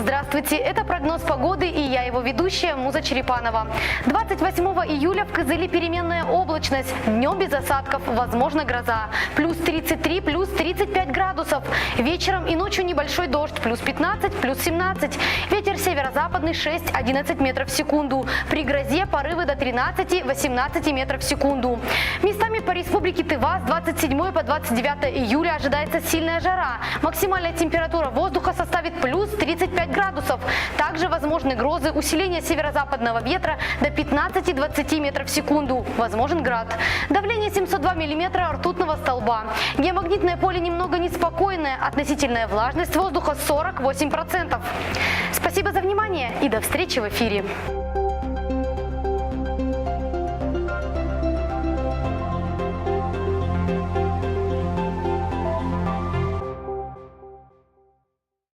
Здравствуйте, это прогноз погоды и я его ведущая Муза Черепанова. 28 июля в Кызыле переменная облачность, днем без осадков, возможно гроза. Плюс 33, плюс 35 градусов. Вечером и ночью небольшой дождь, плюс 15, плюс 17. Ветер северо-западный 6-11 метров в секунду. При грозе порывы до 13-18 метров в секунду. Местами по республике Тыва с 27 по 29 июля ожидается сильная жара. Максимальная температура воздуха составит плюс 35 градусов. Также возможны грозы, усиление северо-западного ветра до 15-20 метров в секунду. Возможен град. Давление 702 миллиметра ртутного столба. Геомагнитное поле немного неспокойное. Относительная влажность воздуха 48%. Спасибо за внимание и до встречи в эфире.